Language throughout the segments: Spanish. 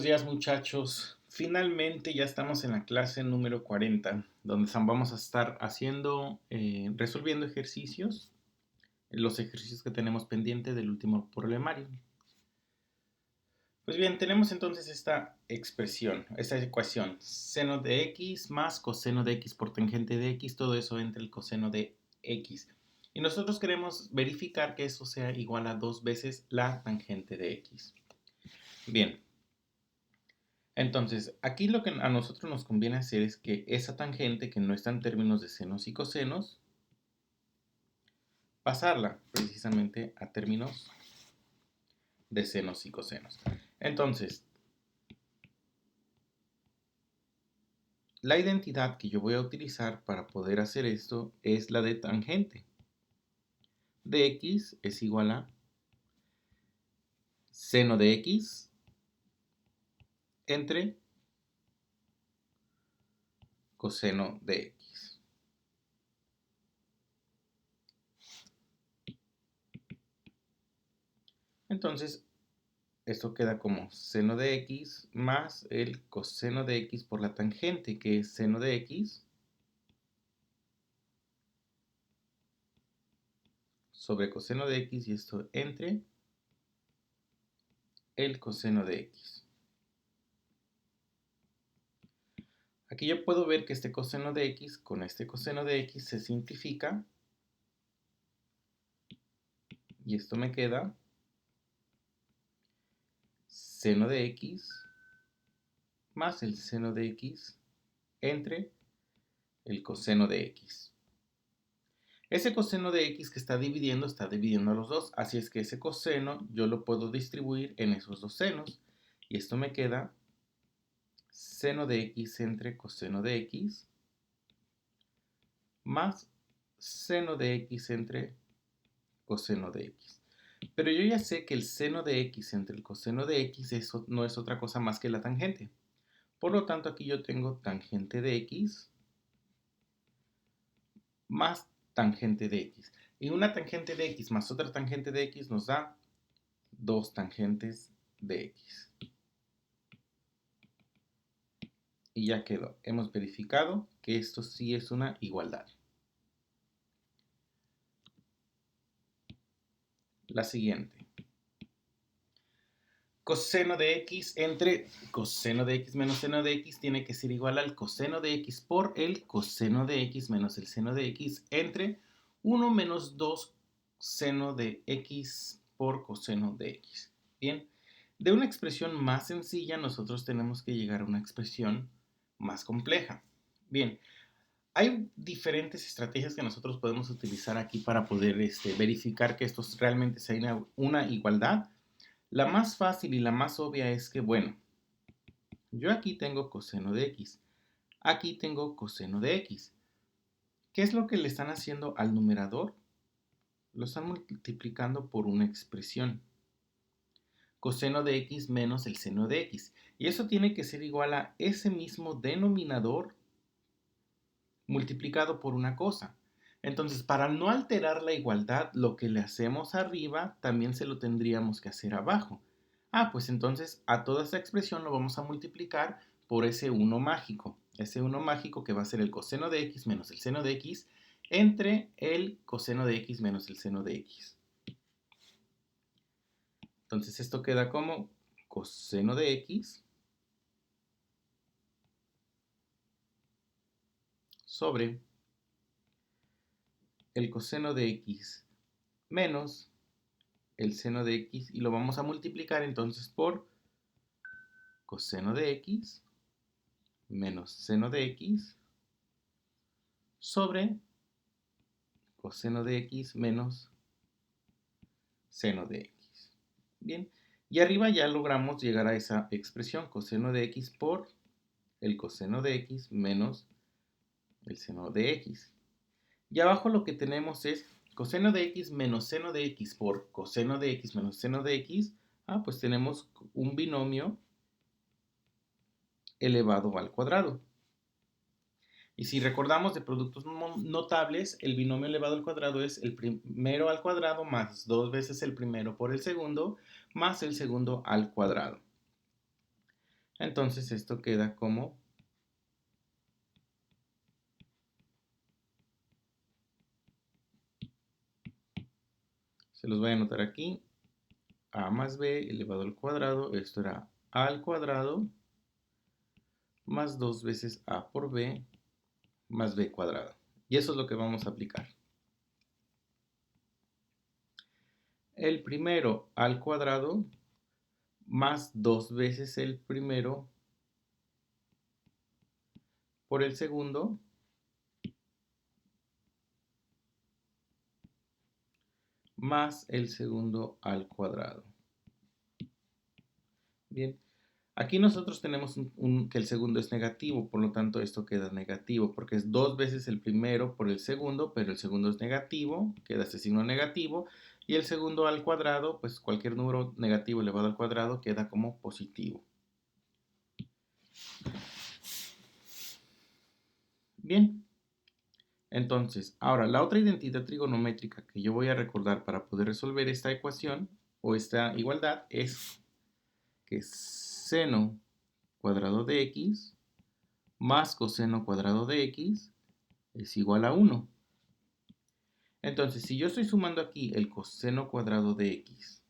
Buenos días muchachos, finalmente ya estamos en la clase número 40, donde vamos a estar resolviendo ejercicios, los ejercicios que tenemos pendiente del último problemario. Pues bien, tenemos entonces esta expresión, esta ecuación, seno de x más coseno de x por tangente de x, todo eso entre el coseno de x. Y nosotros queremos verificar que eso sea igual a 2 veces la tangente de x. Bien. Entonces, aquí lo que a nosotros nos conviene hacer es que esa tangente que no está en términos de senos y cosenos, pasarla precisamente a términos de senos y cosenos. Entonces, la identidad que yo voy a utilizar para poder hacer esto es la de tangente. De x es igual a seno de x entre coseno de x. Entonces, esto queda como seno de x más el coseno de x por la tangente, que es seno de x sobre coseno de x, y esto entre el coseno de x. Aquí yo puedo ver que este coseno de x con este coseno de x se simplifica, y esto me queda seno de x más el seno de x entre el coseno de x. Ese coseno de x que está dividiendo a los dos, así es que ese coseno yo lo puedo distribuir en esos dos senos, y esto me queda seno de x entre coseno de x más seno de x entre coseno de x. Pero yo ya sé que el seno de x entre el coseno de x eso no es otra cosa más que la tangente. Por lo tanto, aquí yo tengo tangente de x más tangente de x. Y una tangente de x más otra tangente de x nos da dos tangentes de x. Y ya quedó. Hemos verificado que esto sí es una igualdad. La siguiente. Coseno de x entre coseno de x menos seno de x tiene que ser igual al coseno de x por el coseno de x menos el seno de x entre 1 menos 2 seno de x por coseno de x. Bien, de una expresión más sencilla nosotros tenemos que llegar a una expresión más compleja. Bien, hay diferentes estrategias que nosotros podemos utilizar aquí para poder verificar que esto realmente sea una igualdad. La más fácil y la más obvia es que, bueno, yo aquí tengo coseno de x, aquí tengo coseno de x. ¿Qué es lo que le están haciendo al numerador? Lo están multiplicando por una expresión. Coseno de x menos el seno de x. Y eso tiene que ser igual a ese mismo denominador multiplicado por una cosa. Entonces, para no alterar la igualdad, lo que le hacemos arriba también se lo tendríamos que hacer abajo. Pues entonces a toda esta expresión lo vamos a multiplicar por ese 1 mágico. Ese 1 mágico que va a ser el coseno de x menos el seno de x entre el coseno de x menos el seno de x. Entonces esto queda como coseno de x sobre el coseno de x menos el seno de x, y lo vamos a multiplicar entonces por coseno de x menos seno de x sobre coseno de x menos seno de x. Bien, y arriba ya logramos llegar a esa expresión, coseno de x por el coseno de x menos el seno de x. Y abajo lo que tenemos es coseno de x menos seno de x por coseno de x menos seno de x. Pues tenemos un binomio elevado al cuadrado. Y si recordamos de productos notables, el binomio elevado al cuadrado es el primero al cuadrado más 2 veces el primero por el segundo más el segundo al cuadrado. Entonces esto queda como se los voy a anotar aquí, a más b elevado al cuadrado, esto era a al cuadrado, más 2 veces a por b, más b cuadrado. Y eso es lo que vamos a aplicar. El primero al cuadrado, más 2 veces el primero por el segundo, más el segundo al cuadrado. Bien, aquí nosotros tenemos que el segundo es negativo, por lo tanto esto queda negativo, porque es 2 veces el primero por el segundo, pero el segundo es negativo, queda ese signo negativo, y el segundo al cuadrado, pues cualquier número negativo elevado al cuadrado queda como positivo. Bien, entonces, ahora la otra identidad trigonométrica que yo voy a recordar para poder resolver esta ecuación o esta igualdad es que seno cuadrado de x más coseno cuadrado de x es igual a 1. Entonces, si yo estoy sumando aquí el coseno cuadrado de x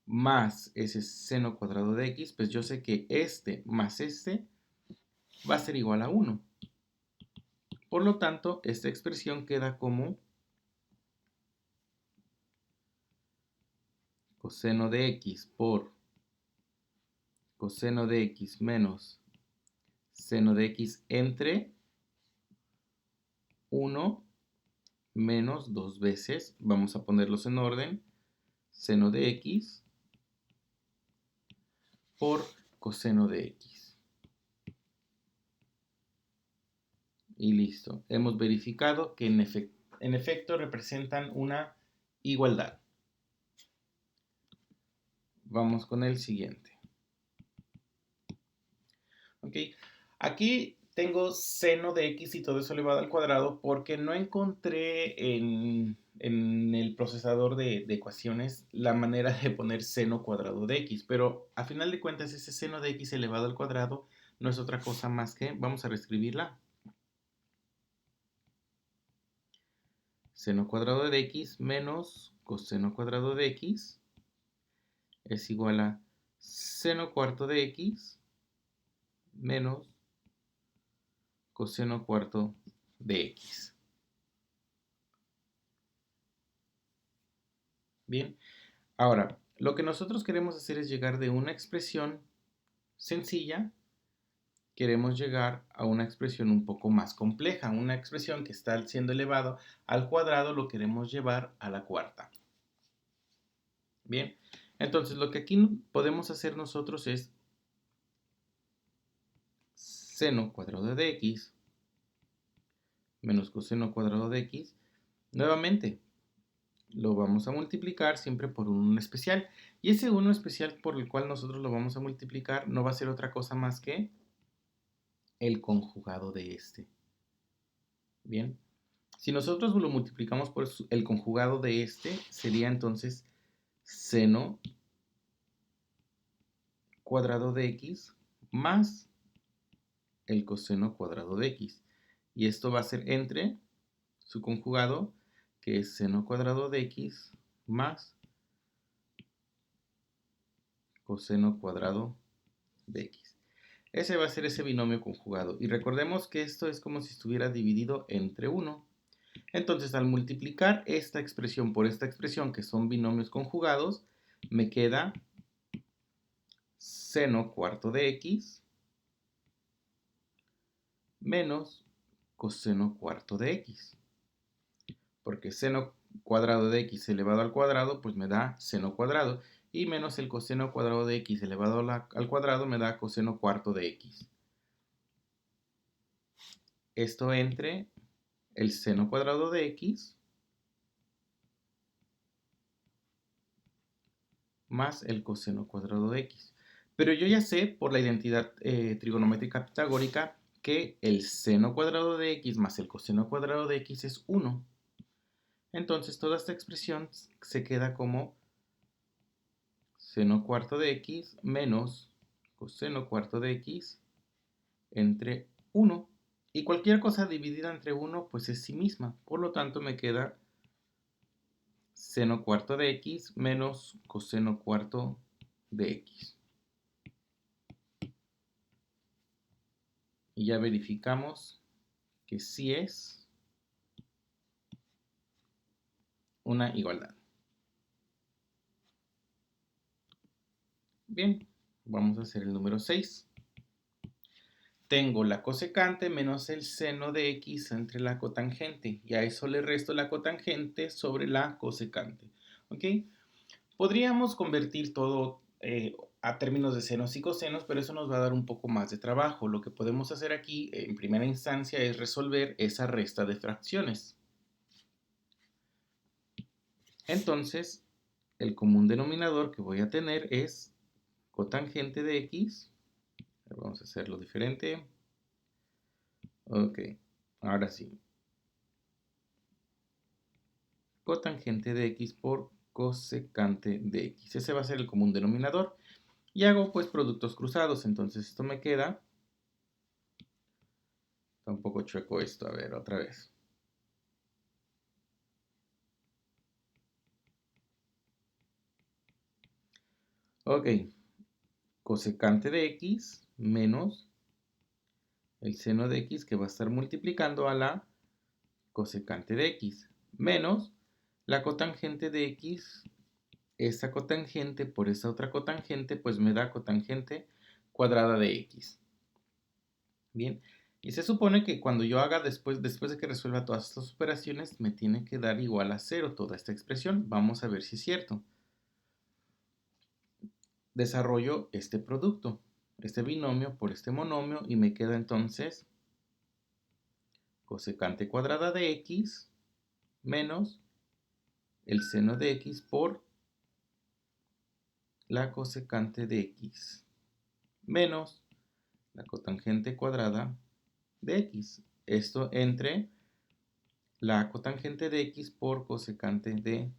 más ese seno cuadrado de x, pues yo sé que este más este va a ser igual a 1. Por lo tanto, esta expresión queda como coseno de x por coseno de x menos seno de x entre 1 menos 2 veces, vamos a ponerlos en orden, seno de x por coseno de x. Y listo. Hemos verificado que en efecto representan una igualdad. Vamos con el siguiente. Ok. Aquí tengo seno de x y todo eso elevado al cuadrado porque no encontré en el procesador de ecuaciones la manera de poner seno cuadrado de x. Pero a final de cuentas ese seno de x elevado al cuadrado no es otra cosa más que, vamos a reescribirla, seno cuadrado de x menos coseno cuadrado de x es igual a seno cuarto de x menos coseno cuarto de x. Bien, ahora, lo que nosotros queremos hacer es llegar de una expresión sencilla, queremos llegar a una expresión un poco más compleja, una expresión que está siendo elevado al cuadrado, lo queremos llevar a la cuarta. Bien, entonces lo que aquí podemos hacer nosotros es seno cuadrado de x menos coseno cuadrado de x. Nuevamente, lo vamos a multiplicar siempre por un 1 especial. Y ese 1 especial por el cual nosotros lo vamos a multiplicar no va a ser otra cosa más que el conjugado de este. Bien, si nosotros lo multiplicamos por el conjugado de este, sería entonces seno cuadrado de x más el coseno cuadrado de x. Y esto va a ser entre su conjugado, que es seno cuadrado de x más coseno cuadrado de x. Ese va a ser ese binomio conjugado. Y recordemos que esto es como si estuviera dividido entre 1. Entonces, al multiplicar esta expresión por esta expresión, que son binomios conjugados, me queda seno cuarto de x menos coseno cuarto de x. Porque seno cuadrado de x elevado al cuadrado, pues me da seno cuadrado. Y menos el coseno cuadrado de x elevado al cuadrado me da coseno cuarto de x. Esto entre el seno cuadrado de x más el coseno cuadrado de x. Pero yo ya sé por la identidad trigonométrica pitagórica que el seno cuadrado de x más el coseno cuadrado de x es 1. Entonces toda esta expresión se queda como seno cuarto de x menos coseno cuarto de x entre 1. Y cualquier cosa dividida entre 1 pues es sí misma. Por lo tanto me queda seno cuarto de x menos coseno cuarto de x. Y ya verificamos que sí es una igualdad. Bien, vamos a hacer el número 6. Tengo la cosecante menos el seno de x entre la cotangente. Y a eso le resto la cotangente sobre la cosecante. ¿Ok? Podríamos convertir todo a términos de senos y cosenos, pero eso nos va a dar un poco más de trabajo. Lo que podemos hacer aquí, en primera instancia, es resolver esa resta de fracciones. Entonces, el común denominador que voy a tener es cotangente de x. Vamos a hacerlo diferente. Ok, ahora sí. Cotangente de x por cosecante de x. Ese va a ser el común denominador. Y hago pues productos cruzados. Entonces esto me queda. Está un poco chueco esto. A ver, otra vez. Ok. Cosecante de x menos el seno de x que va a estar multiplicando a la cosecante de x menos la cotangente de x. Esa cotangente por esa otra cotangente pues me da cotangente cuadrada de x. Bien, y se supone que cuando yo haga después de que resuelva todas estas operaciones me tiene que dar igual a 0 toda esta expresión. Vamos a ver si es cierto. Desarrollo este producto, este binomio por este monomio y me queda entonces cosecante cuadrada de x menos el seno de x por la cosecante de x menos la cotangente cuadrada de x. Esto entre la cotangente de x por cosecante de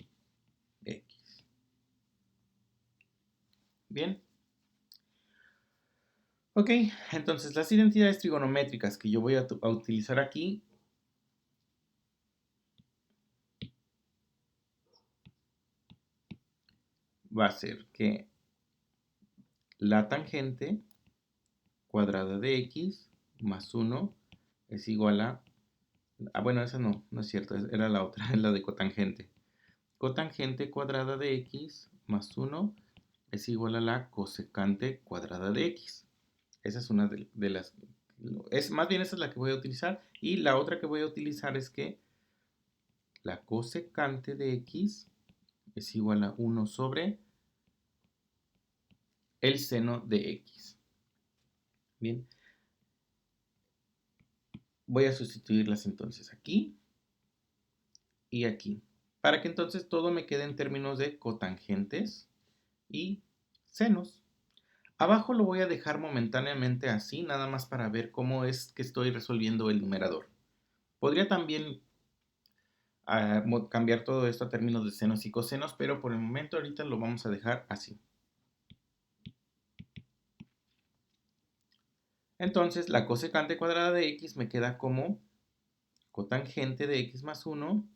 x. Bien. Ok, entonces las identidades trigonométricas que yo voy a utilizar aquí va a ser que la tangente cuadrada de x más 1 es igual a... bueno, esa no es cierto, era la otra, la de cotangente. Cotangente cuadrada de x más 1 es igual a la cosecante cuadrada de x. Esa es una de las... más bien esa es la que voy a utilizar. Y la otra que voy a utilizar es que la cosecante de x es igual a 1 sobre el seno de x. Bien. Voy a sustituirlas entonces aquí y aquí. Para que entonces todo me quede en términos de cotangentes y senos. Abajo lo voy a dejar momentáneamente así, nada más para ver cómo es que estoy resolviendo el numerador. Podría también cambiar todo esto a términos de senos y cosenos, pero por el momento ahorita lo vamos a dejar así. Entonces la cosecante cuadrada de x me queda como cotangente de x más 1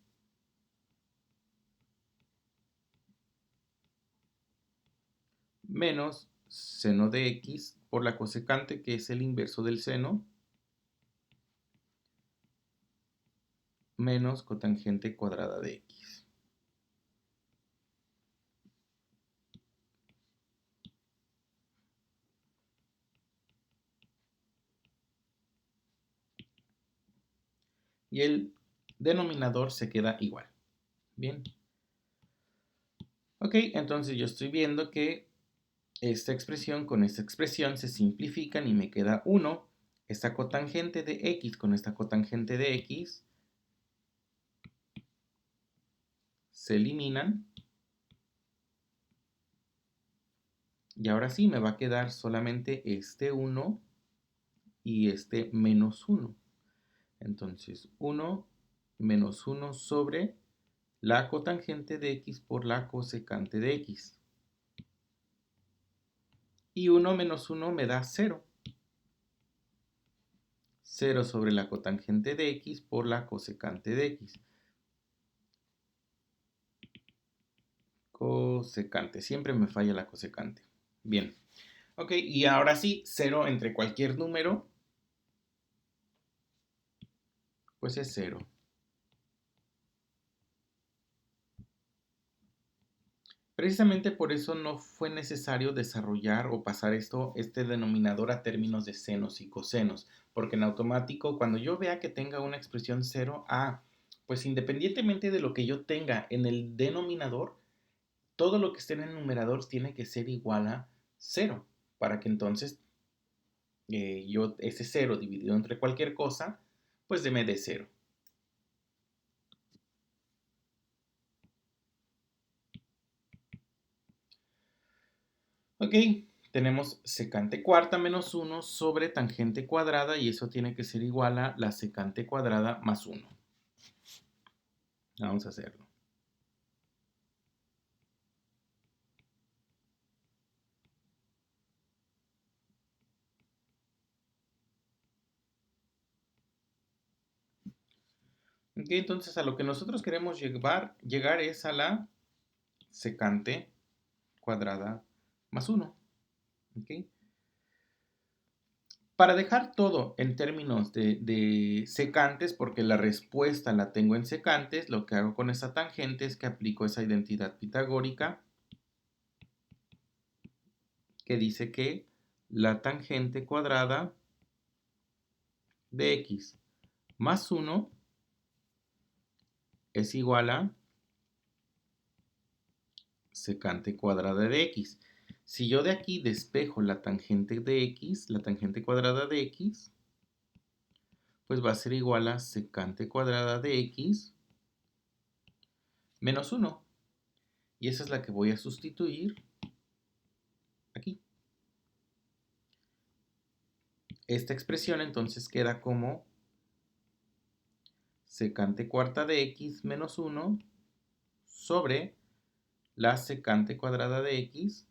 menos seno de x por la cosecante, que es el inverso del seno, menos cotangente cuadrada de x. Y el denominador se queda igual. Bien. Ok, entonces yo estoy viendo que esta expresión con esta expresión se simplifican y me queda 1. Esta cotangente de x con esta cotangente de x se eliminan. Y ahora sí me va a quedar solamente este 1 y este menos 1. Entonces 1 menos 1 sobre la cotangente de x por la cosecante de x. Y 1 menos 1 me da 0. 0 sobre la cotangente de x por la cosecante de x. Cosecante, siempre me falla la cosecante. Bien, ok, y ahora sí, 0 entre cualquier número, pues es 0. Precisamente por eso no fue necesario desarrollar o pasar este denominador a términos de senos y cosenos, porque en automático, cuando yo vea que tenga una expresión 0, pues independientemente de lo que yo tenga en el denominador, todo lo que esté en el numerador tiene que ser igual a 0, para que entonces ese 0 dividido entre cualquier cosa, pues me dé 0. Ok, tenemos secante cuarta menos 1 sobre tangente cuadrada y eso tiene que ser igual a la secante cuadrada más 1. Vamos a hacerlo. Ok, entonces a lo que nosotros queremos llegar es a la secante cuadrada más 1. Ok. Para dejar todo en términos de secantes, porque la respuesta la tengo en secantes, lo que hago con esa tangente es que aplico esa identidad pitagórica que dice que la tangente cuadrada de x más 1 es igual a secante cuadrada de x. Si yo de aquí despejo la tangente de x, la tangente cuadrada de x, pues va a ser igual a secante cuadrada de x menos 1. Y esa es la que voy a sustituir aquí. Esta expresión entonces queda como secante cuarta de x menos 1 sobre la secante cuadrada de x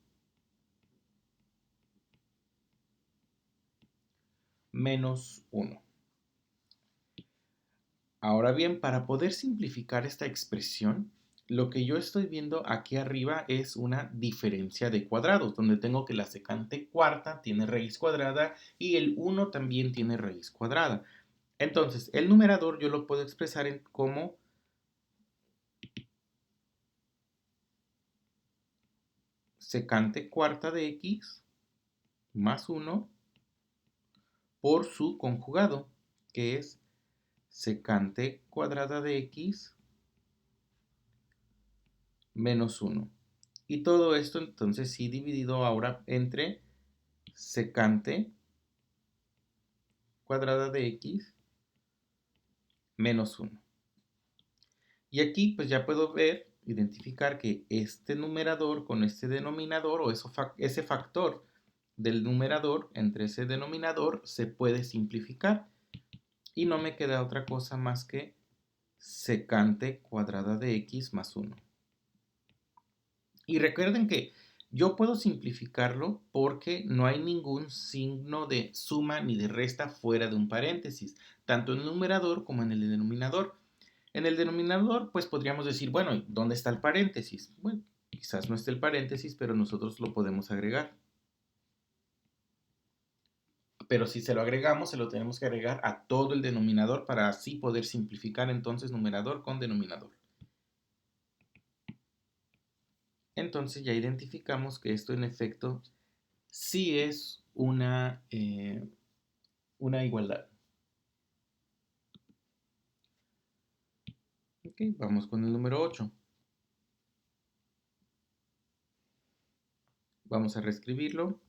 menos 1. Ahora bien, para poder simplificar esta expresión, lo que yo estoy viendo aquí arriba es una diferencia de cuadrados, donde tengo que la secante cuarta tiene raíz cuadrada y el 1 también tiene raíz cuadrada. Entonces, el numerador yo lo puedo expresar como secante cuarta de x más 1 por su conjugado, que es secante cuadrada de x menos 1. Y todo esto entonces sí dividido ahora entre secante cuadrada de x menos 1. Y aquí pues ya puedo identificar que este numerador con este denominador o ese factor del numerador entre ese denominador se puede simplificar. Y no me queda otra cosa más que secante cuadrada de x más 1. Y recuerden que yo puedo simplificarlo porque no hay ningún signo de suma ni de resta fuera de un paréntesis, tanto en el numerador como en el denominador. En el denominador, pues podríamos decir, bueno, ¿dónde está el paréntesis? Bueno, quizás no esté el paréntesis, pero nosotros lo podemos agregar. Pero si se lo agregamos, se lo tenemos que agregar a todo el denominador para así poder simplificar entonces numerador con denominador. Entonces ya identificamos que esto en efecto sí es una igualdad. Ok, vamos con el número 8. Vamos a reescribirlo.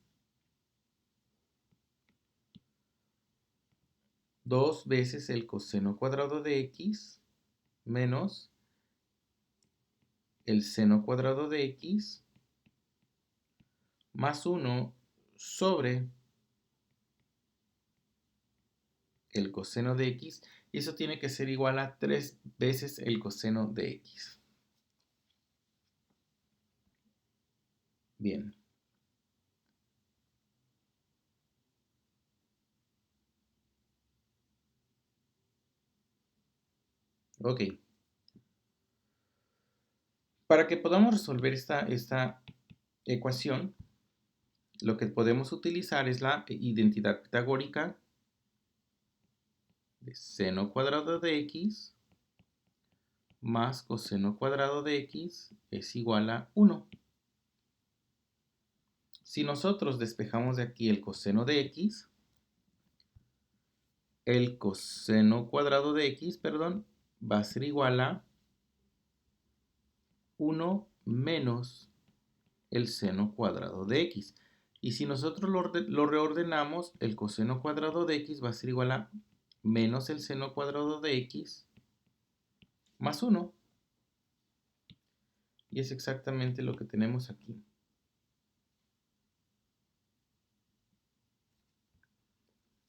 2 veces el coseno cuadrado de x menos el seno cuadrado de x más 1 sobre el coseno de x, y eso tiene que ser igual a 3 veces el coseno de x. Bien. Ok. Para que podamos resolver esta ecuación, lo que podemos utilizar es la identidad pitagórica de seno cuadrado de x más coseno cuadrado de x es igual a 1. Si nosotros despejamos de aquí el coseno de x, el coseno cuadrado de x, perdón, va a ser igual a 1 menos el seno cuadrado de x. Y si nosotros lo reordenamos, el coseno cuadrado de x va a ser igual a menos el seno cuadrado de x más 1. Y es exactamente lo que tenemos aquí.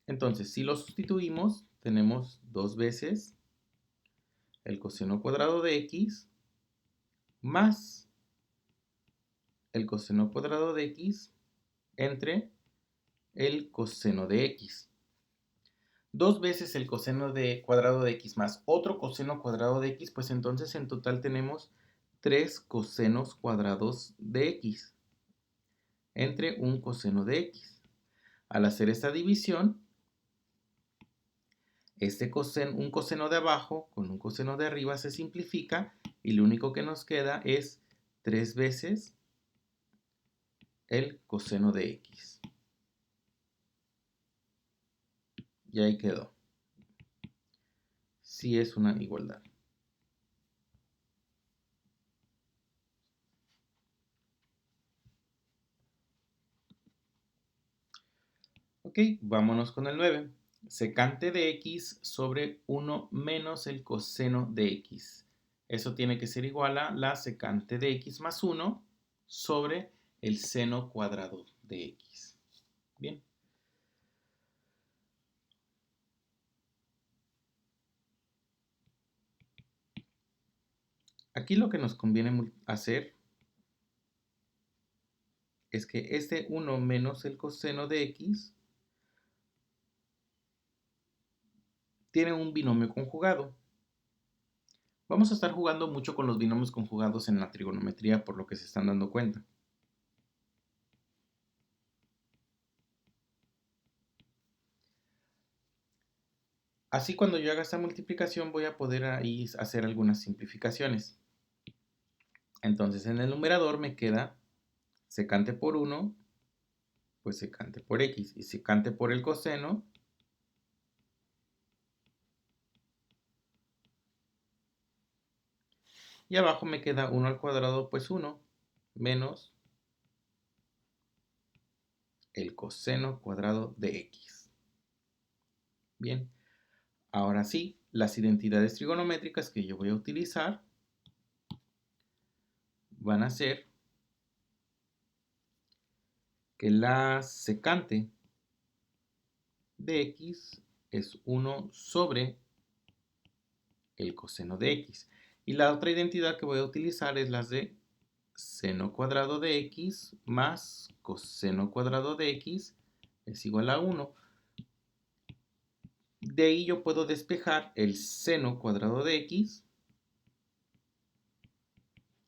Entonces, si lo sustituimos, tenemos 2 veces el coseno cuadrado de x más el coseno cuadrado de x entre el coseno de x. 2 veces el coseno cuadrado de x más otro coseno cuadrado de x, pues entonces en total tenemos 3 cosenos cuadrados de x entre un coseno de x. Al hacer esta división, un coseno de abajo con un coseno de arriba se simplifica y lo único que nos queda es 3 veces el coseno de x. Y ahí quedó. Sí es una igualdad. Ok, vámonos con el 9. Secante de x sobre 1 menos el coseno de x. Eso tiene que ser igual a la secante de x más 1 sobre el seno cuadrado de x. Bien. Aquí lo que nos conviene hacer es que este 1 menos el coseno de x tiene un binomio conjugado. Vamos a estar jugando mucho con los binomios conjugados en la trigonometría, por lo que se están dando cuenta. Así cuando yo haga esta multiplicación voy a poder ahí hacer algunas simplificaciones. Entonces en el numerador me queda secante por 1, pues secante por x. Y secante por el coseno, y abajo me queda 1 al cuadrado, pues 1, menos el coseno cuadrado de x. Bien, ahora sí, las identidades trigonométricas que yo voy a utilizar van a ser que la secante de x es 1 sobre el coseno de x. Y la otra identidad que voy a utilizar es las de seno cuadrado de x más coseno cuadrado de x es igual a 1. De ahí yo puedo despejar el seno cuadrado de x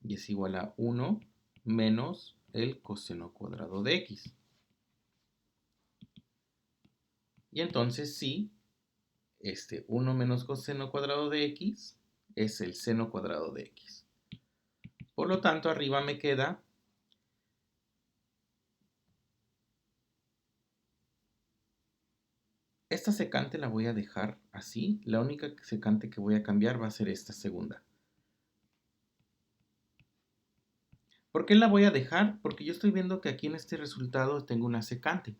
y es igual a 1 menos el coseno cuadrado de x. Y entonces sí, este 1 menos coseno cuadrado de x es el seno cuadrado de x. Por lo tanto, arriba me queda esta secante, la voy a dejar así. La única secante que voy a cambiar va a ser esta segunda. ¿Por qué la voy a dejar? Porque yo estoy viendo que aquí en este resultado tengo una secante.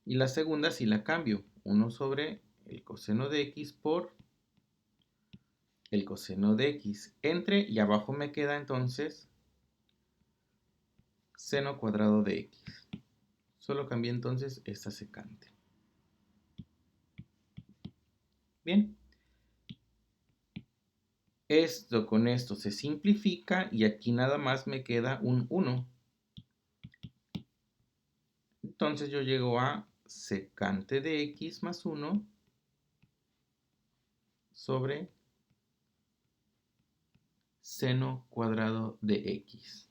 Y la segunda sí la cambio. 1 sobre el coseno de x por el coseno de x entre, y abajo me queda entonces seno cuadrado de x. Solo cambié entonces esta secante. Bien. Esto con esto se simplifica y aquí nada más me queda un 1. Entonces yo llego a secante de x más 1 sobre seno cuadrado de x.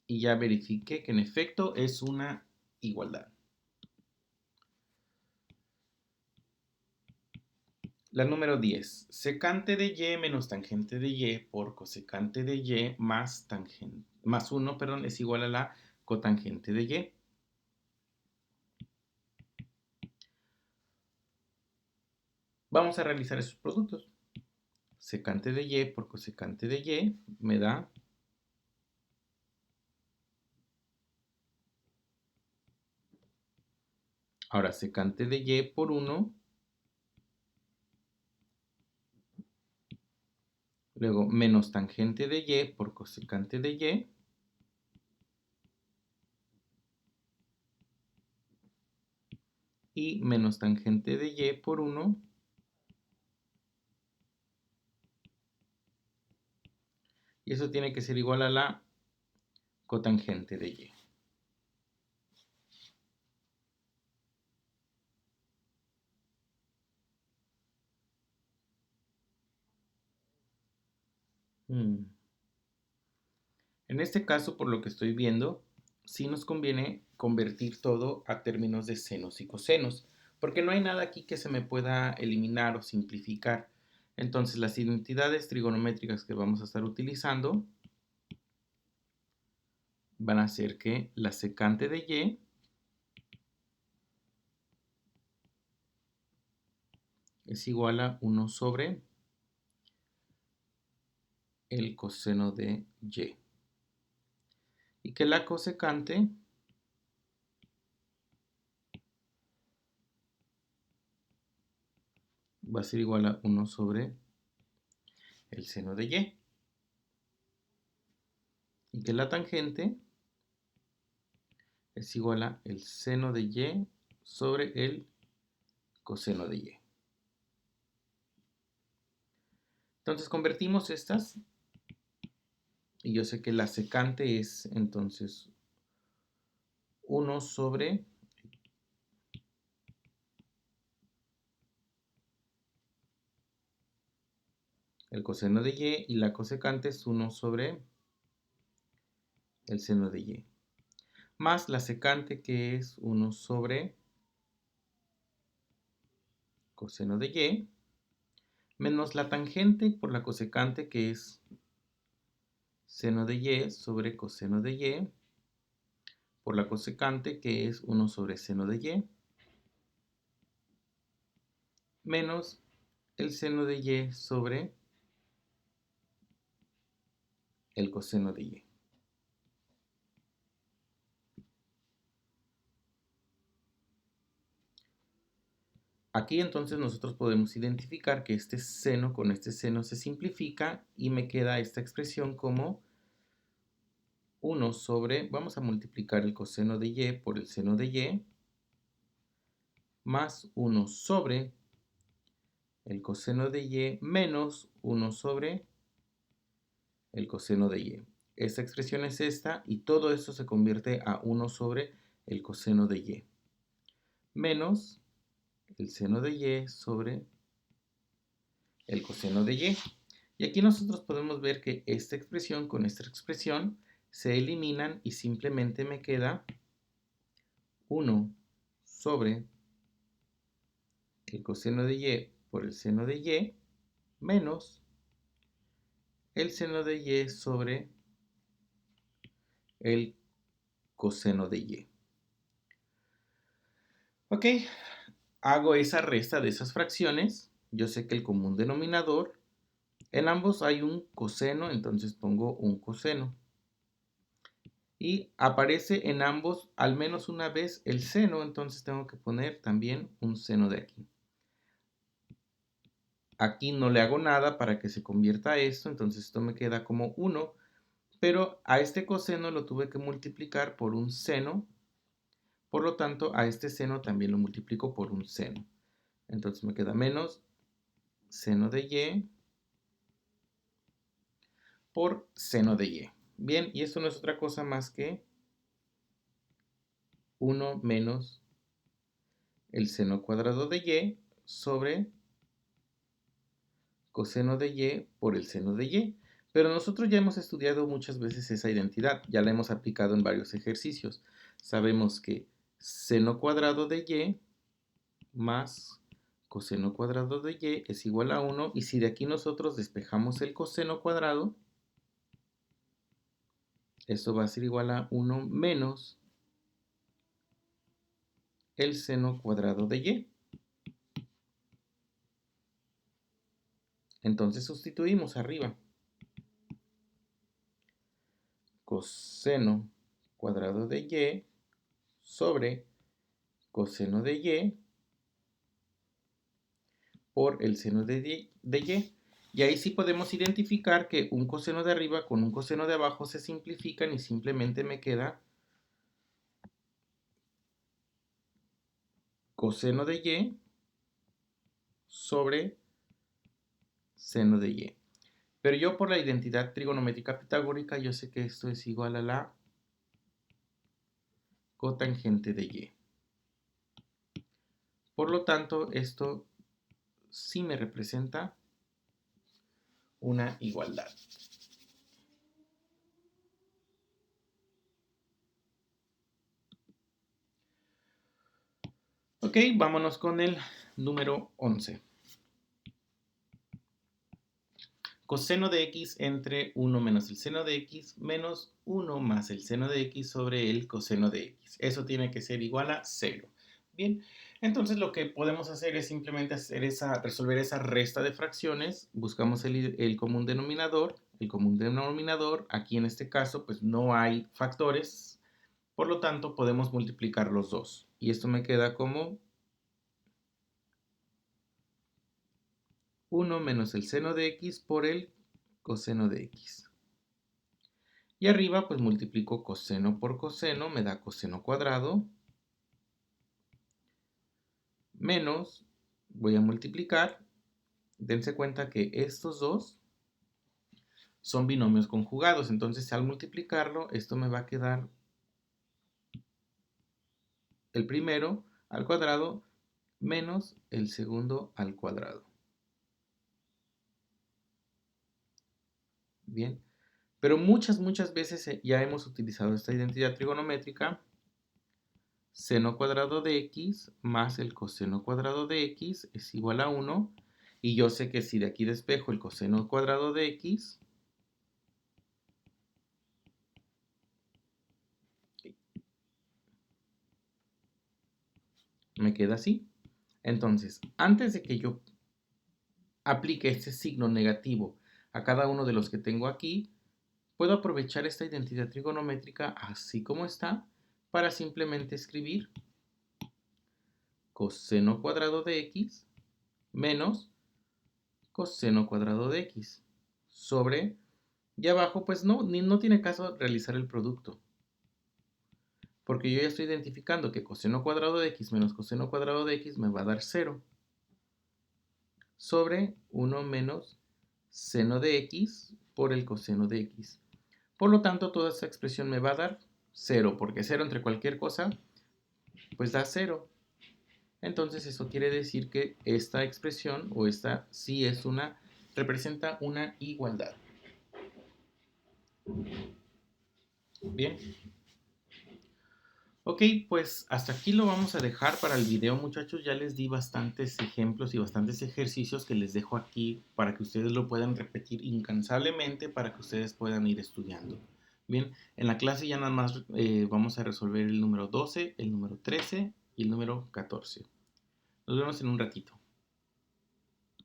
Y ya verifiqué que en efecto es una igualdad. La número 10. Secante de y menos tangente de y por cosecante de y más 1, es igual a la cotangente de y. Vamos a realizar esos productos. Secante de y por cosecante de y me da ahora secante de y por 1, luego menos tangente de y por cosecante de y, y menos tangente de y por 1, y eso tiene que ser igual a la cotangente de y. En este caso, por lo que estoy viendo, sí nos conviene convertir todo a términos de senos y cosenos, porque no hay nada aquí que se me pueda eliminar o simplificar. Entonces, las identidades trigonométricas que vamos a estar utilizando van a ser que la secante de y es igual a 1 sobre el coseno de y. Y que la cosecante va a ser igual a 1 sobre el seno de y. Y que la tangente es igual a el seno de y sobre el coseno de y. Entonces convertimos estas y yo sé que la secante es entonces 1 sobre el coseno de y la cosecante es 1 sobre el seno de y. Más la secante que es 1 sobre coseno de y, menos la tangente por la cosecante que es seno de y sobre coseno de y, por la cosecante que es 1 sobre seno de y, menos el seno de y sobre el coseno de y. Aquí entonces nosotros podemos identificar que este seno con este seno se simplifica y me queda esta expresión como 1 sobre, vamos a multiplicar el coseno de y por el seno de y, más 1 sobre el coseno de y menos 1 sobre el coseno de y. Esta expresión es esta y todo esto se convierte a 1 sobre el coseno de y, menos el seno de y sobre el coseno de y. Y aquí nosotros podemos ver que esta expresión con esta expresión se eliminan y simplemente me queda 1 sobre el coseno de y por el seno de y menos el seno de y sobre el coseno de y. Ok, hago esa resta de esas fracciones. Yo sé que el común denominador, en ambos hay un coseno, entonces pongo un coseno. Y aparece en ambos al menos una vez el seno, entonces tengo que poner también un seno de aquí. Aquí no le hago nada para que se convierta a esto, entonces esto me queda como 1, pero a este coseno lo tuve que multiplicar por un seno, por lo tanto a este seno también lo multiplico por un seno. Entonces me queda menos seno de y por seno de y. Bien, y esto no es otra cosa más que 1 menos el seno cuadrado de y sobre coseno de y por el seno de y. Pero nosotros ya hemos estudiado muchas veces esa identidad, ya la hemos aplicado en varios ejercicios. Sabemos que seno cuadrado de y más coseno cuadrado de y es igual a 1, y si de aquí nosotros despejamos el coseno cuadrado, esto va a ser igual a 1 menos el seno cuadrado de y. Entonces sustituimos arriba. Coseno cuadrado de y sobre coseno de y por el seno de y. Y ahí sí podemos identificar que un coseno de arriba con un coseno de abajo se simplifican y simplemente me queda coseno de y sobre seno de y. Pero yo por la identidad trigonométrica pitagórica, yo sé que esto es igual a la cotangente de y. Por lo tanto, esto sí me representa una igualdad. Ok, vámonos con el número 11. Coseno de x entre 1 menos el seno de x menos 1 más el seno de x sobre el coseno de x. Eso tiene que ser igual a 0. Bien, entonces lo que podemos hacer es simplemente resolver esa resta de fracciones. Buscamos el común denominador. El común denominador, aquí en este caso, pues no hay factores. Por lo tanto, podemos multiplicar los dos. Y esto me queda como 1 menos el seno de x por el coseno de x. Y arriba pues multiplico coseno por coseno, me da coseno cuadrado, menos, voy a multiplicar, dense cuenta que estos dos son binomios conjugados, entonces al multiplicarlo, esto me va a quedar el primero al cuadrado menos el segundo al cuadrado. Bien, pero muchas veces ya hemos utilizado esta identidad trigonométrica. Seno cuadrado de x más el coseno cuadrado de x es igual a 1. Y yo sé que si de aquí despejo el coseno cuadrado de x, me queda así. Entonces, antes de que yo aplique este signo negativo a cada uno de los que tengo aquí, puedo aprovechar esta identidad trigonométrica así como está para simplemente escribir coseno cuadrado de x menos coseno cuadrado de x sobre, y abajo pues no tiene caso realizar el producto, porque yo ya estoy identificando que coseno cuadrado de x menos coseno cuadrado de x me va a dar 0 sobre 1 menos seno de x por el coseno de x. Por lo tanto, toda esta expresión me va a dar 0, porque 0 entre cualquier cosa pues da 0. Entonces eso quiere decir que esta expresión, o esta sí es representa una igualdad. Bien. Ok, pues hasta aquí lo vamos a dejar para el video, muchachos. Ya les di bastantes ejemplos y bastantes ejercicios que les dejo aquí para que ustedes lo puedan repetir incansablemente, para que ustedes puedan ir estudiando. Bien, en la clase ya nada más vamos a resolver el número 12, el número 13 y el número 14. Nos vemos en un ratito.